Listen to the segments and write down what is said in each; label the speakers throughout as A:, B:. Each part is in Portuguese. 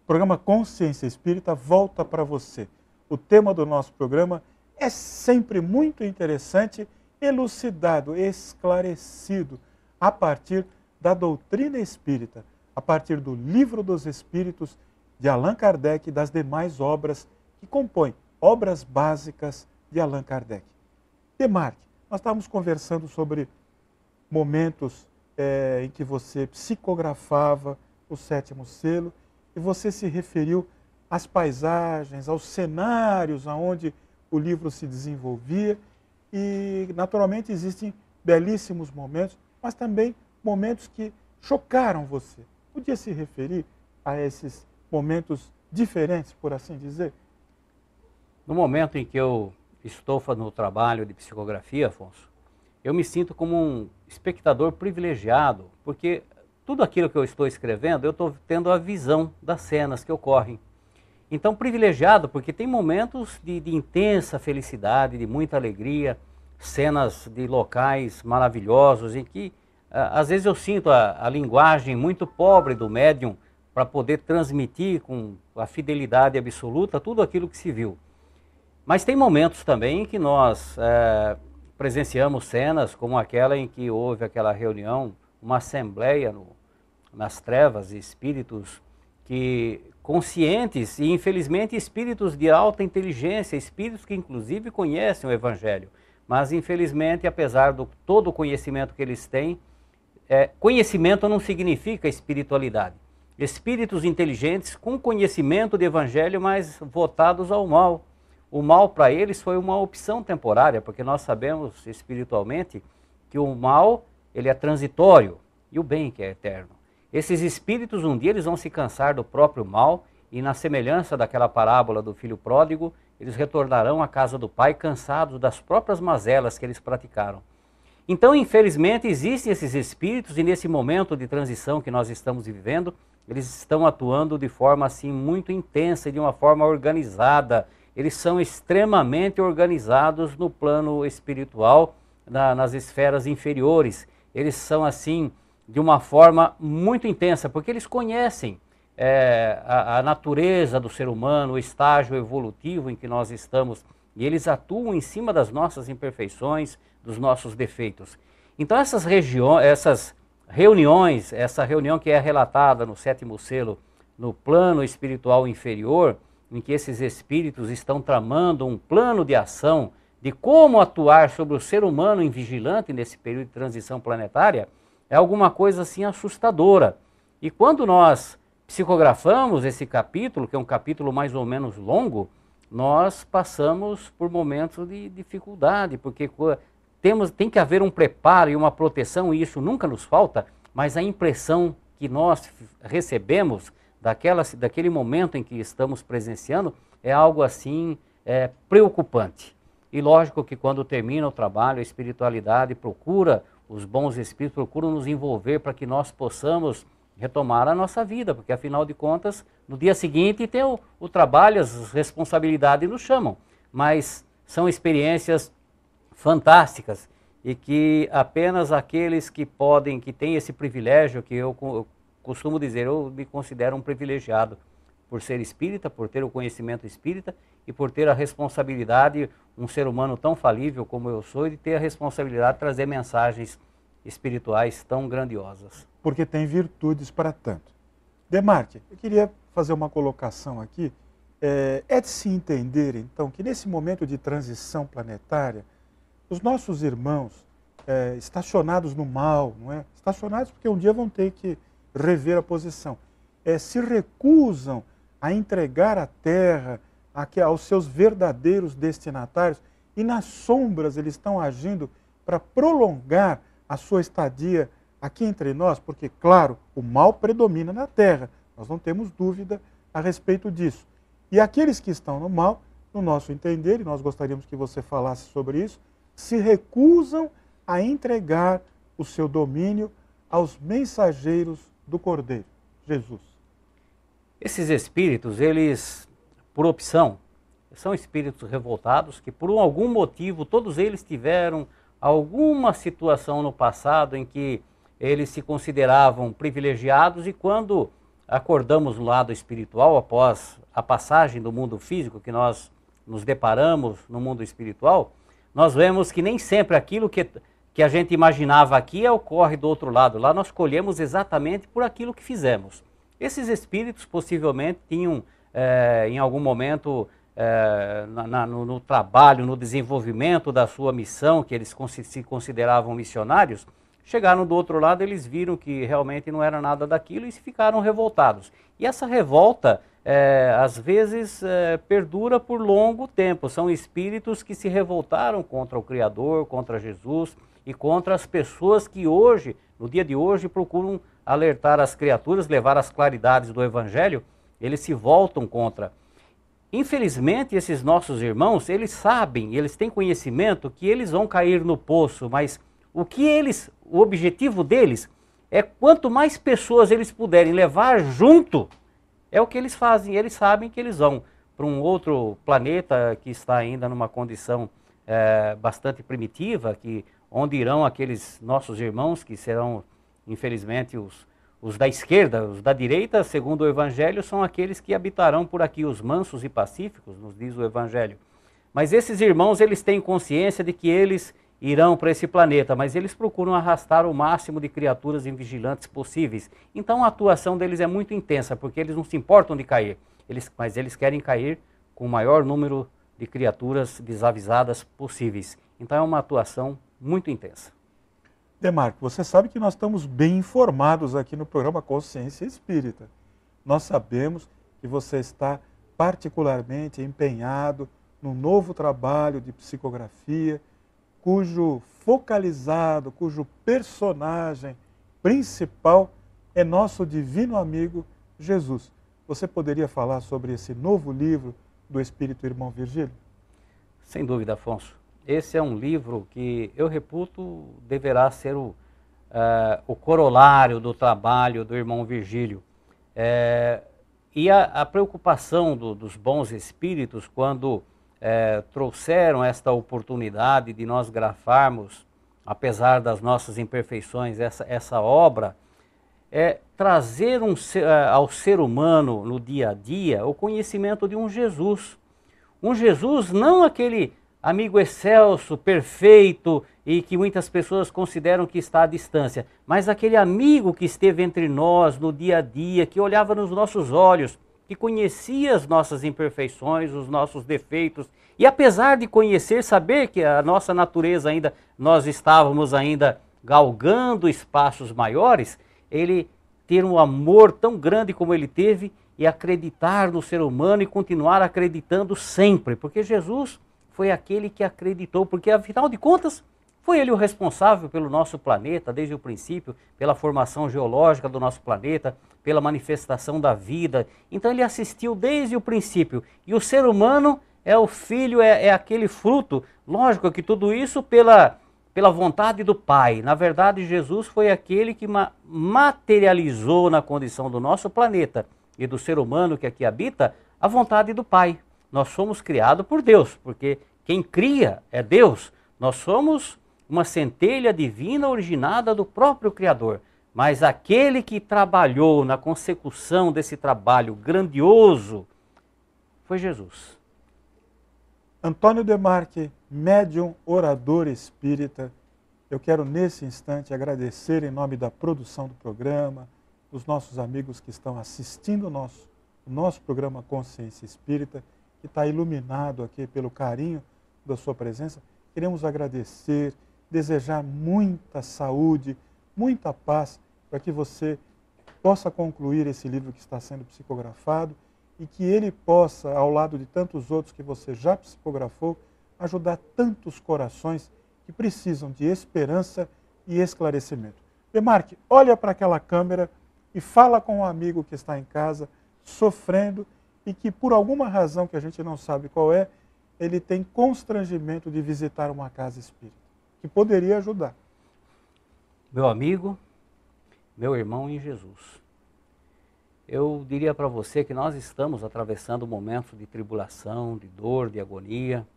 A: O programa Consciência Espírita volta para você. O tema do nosso programa é sempre muito interessante, elucidado, esclarecido, a partir da doutrina espírita, a partir do Livro dos Espíritos de Allan Kardec e das demais obras que compõem obras básicas de Allan Kardec. Demarque, nós estávamos conversando sobre momentos em que você psicografava o sétimo selo e você se referiu às paisagens, aos cenários onde o livro se desenvolvia e, naturalmente, existem belíssimos momentos, mas também momentos que chocaram você. Podia se referir a esses momentos diferentes, por assim dizer?
B: No momento em que eu estou no trabalho de psicografia, Afonso, eu me sinto como um espectador privilegiado, porque tudo aquilo que eu estou escrevendo, eu estou tendo a visão das cenas que ocorrem. Então, privilegiado, porque tem momentos de intensa felicidade, de muita alegria, cenas de locais maravilhosos, em que, às vezes, eu sinto a linguagem muito pobre do médium para poder transmitir com a fidelidade absoluta tudo aquilo que se viu. Mas tem momentos também em que nós presenciamos cenas como aquela em que houve aquela reunião, uma assembleia nas trevas, espíritos que conscientes e infelizmente espíritos de alta inteligência, espíritos que inclusive conhecem o Evangelho, mas infelizmente apesar de todo o conhecimento que eles têm, conhecimento não significa espiritualidade. Espíritos inteligentes com conhecimento de Evangelho, mas votados ao mal. O mal para eles foi uma opção temporária, porque nós sabemos espiritualmente que o mal ele é transitório e o bem que é eterno. Esses espíritos um dia eles vão se cansar do próprio mal e na semelhança daquela parábola do filho pródigo, eles retornarão à casa do pai cansados das próprias mazelas que eles praticaram. Então, infelizmente, existem esses espíritos e nesse momento de transição que nós estamos vivendo, eles estão atuando de forma assim muito intensa e de uma forma organizada. Eles são extremamente organizados no plano espiritual, nas esferas inferiores. Eles são assim de uma forma muito intensa, porque eles conhecem a natureza do ser humano, o estágio evolutivo em que nós estamos, e eles atuam em cima das nossas imperfeições, dos nossos defeitos. Então essas reuniões, essa reunião que é relatada no sétimo selo, no plano espiritual inferior, em que esses espíritos estão tramando um plano de ação de como atuar sobre o ser humano invigilante nesse período de transição planetária, é alguma coisa assim assustadora. E quando nós psicografamos esse capítulo, que é um capítulo mais ou menos longo, nós passamos por momentos de dificuldade, porque tem que haver um preparo e uma proteção, e isso nunca nos falta, mas a impressão que nós recebemos daquele momento em que estamos presenciando é algo assim preocupante. E lógico que quando termina o trabalho, a espiritualidade procura, os bons espíritos procuram nos envolver para que nós possamos retomar a nossa vida, porque afinal de contas, no dia seguinte tem o trabalho, as responsabilidades nos chamam, mas são experiências fantásticas e que apenas aqueles que têm esse privilégio, que eu costumo dizer, eu me considero um privilegiado por ser espírita, por ter o conhecimento espírita e por ter a responsabilidade, um ser humano tão falível como eu sou, de ter a responsabilidade de trazer mensagens espirituais tão grandiosas.
A: Porque tem virtudes para tanto. Demarque, eu queria fazer uma colocação aqui. É de se entender, então, que nesse momento de transição planetária, os nossos irmãos estacionados no mal, não é? Estacionados porque um dia vão ter que rever a posição, se recusam a entregar a Terra aos seus verdadeiros destinatários e nas sombras eles estão agindo para prolongar a sua estadia aqui entre nós, porque, claro, o mal predomina na Terra, nós não temos dúvida a respeito disso. E aqueles que estão no mal, no nosso entender, e nós gostaríamos que você falasse sobre isso, se recusam a entregar o seu domínio aos mensageiros do Cordeiro, Jesus.
B: Esses espíritos, eles, por opção, são espíritos revoltados que por algum motivo, todos eles tiveram alguma situação no passado em que eles se consideravam privilegiados e quando acordamos no lado espiritual após a passagem do mundo físico, que nós nos deparamos no mundo espiritual, nós vemos que nem sempre aquilo que a gente imaginava aqui ocorre do outro lado. Lá nós colhemos exatamente por aquilo que fizemos. Esses espíritos possivelmente tinham, em algum momento, no trabalho, no desenvolvimento da sua missão, que eles se consideravam missionários, chegaram do outro lado, eles viram que realmente não era nada daquilo e ficaram revoltados. E essa revolta, às vezes, perdura por longo tempo. São espíritos que se revoltaram contra o Criador, contra Jesus e contra as pessoas que hoje, no dia de hoje, procuram alertar as criaturas, levar as claridades do Evangelho. Eles se voltam contra. Infelizmente, esses nossos irmãos, eles sabem, eles têm conhecimento que eles vão cair no poço, mas o objetivo deles é quanto mais pessoas eles puderem levar junto, é o que eles fazem. Eles sabem que eles vão para um outro planeta que está ainda numa condição bastante primitiva, onde irão aqueles nossos irmãos que serão, infelizmente, os da esquerda. Os da direita, segundo o Evangelho, são aqueles que habitarão por aqui, os mansos e pacíficos, nos diz o Evangelho. Mas esses irmãos, eles têm consciência de que eles irão para esse planeta, mas eles procuram arrastar o máximo de criaturas invigilantes possíveis. Então a atuação deles é muito intensa, porque eles não se importam de cair, mas eles querem cair com o maior número de criaturas desavisadas possíveis. Então é uma atuação muito intensa.
A: Demarco, você sabe que nós estamos bem informados aqui no programa Consciência Espírita. Nós sabemos que você está particularmente empenhado num novo trabalho de psicografia, cujo personagem principal é nosso divino amigo Jesus. Você poderia falar sobre esse novo livro do Espírito Irmão Virgílio?
B: Sem dúvida, Afonso. Esse é um livro que eu reputo deverá ser o corolário do trabalho do Irmão Virgílio. E a preocupação dos bons espíritos, quando trouxeram esta oportunidade de nós grafarmos, apesar das nossas imperfeições, essa obra, é trazer ao ser humano no dia a dia o conhecimento de um Jesus. Um Jesus, não aquele amigo excelso, perfeito e que muitas pessoas consideram que está à distância, mas aquele amigo que esteve entre nós no dia a dia, que olhava nos nossos olhos, que conhecia as nossas imperfeições, os nossos defeitos, e apesar de conhecer, saber que a nossa natureza ainda, nós estávamos ainda galgando espaços maiores, ele ter um amor tão grande como ele teve e acreditar no ser humano e continuar acreditando sempre, porque Jesus foi aquele que acreditou, porque afinal de contas, foi ele o responsável pelo nosso planeta, desde o princípio, pela formação geológica do nosso planeta, pela manifestação da vida. Então ele assistiu desde o princípio. E o ser humano é o filho, é aquele fruto. Lógico que tudo isso pela vontade do Pai. Na verdade, Jesus foi aquele que materializou na condição do nosso planeta e do ser humano que aqui habita a vontade do Pai. Nós somos criados por Deus, porque quem cria é Deus. Nós somos uma centelha divina originada do próprio Criador. Mas aquele que trabalhou na consecução desse trabalho grandioso foi Jesus.
A: Antônio Demarque, médium, orador espírita, eu quero nesse instante agradecer em nome da produção do programa, dos nossos amigos que estão assistindo o nosso programa Consciência Espírita, que está iluminado aqui pelo carinho da sua presença. Queremos agradecer, desejar muita saúde, muita paz, para que você possa concluir esse livro que está sendo psicografado e que ele possa, ao lado de tantos outros que você já psicografou, ajudar tantos corações que precisam de esperança e esclarecimento. Demarque, olha para aquela câmera e fala com um amigo que está em casa, sofrendo, e que por alguma razão que a gente não sabe qual é, ele tem constrangimento de visitar uma casa espírita, que poderia ajudar.
B: Meu amigo, meu irmão em Jesus, eu diria para você que nós estamos atravessando momentos de tribulação, de dor, de agonia,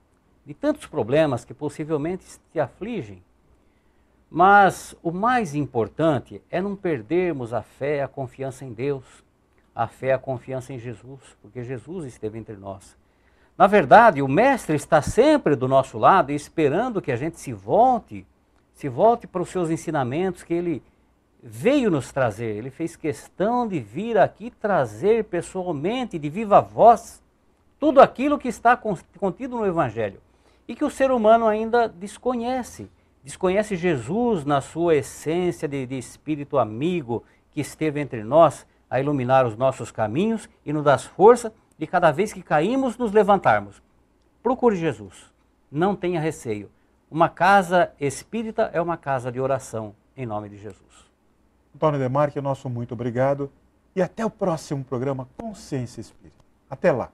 B: de tantos problemas que possivelmente te afligem. Mas o mais importante é não perdermos a fé, a confiança em Deus. a fé, a confiança em Jesus, porque Jesus esteve entre nós. Na verdade, o Mestre está sempre do nosso lado, esperando que a gente se volte para os seus ensinamentos que Ele veio nos trazer. Ele fez questão de vir aqui trazer pessoalmente, de viva voz, tudo aquilo que está contido no Evangelho e que o ser humano ainda desconhece. Desconhece Jesus na sua essência de espírito amigo que esteve entre nós a iluminar os nossos caminhos e nos dar força de cada vez que caímos nos levantarmos. Procure Jesus, não tenha receio. Uma casa espírita é uma casa de oração, em nome de Jesus.
A: Antônio Demarque, nosso muito obrigado e até o próximo programa Consciência Espírita. Até lá.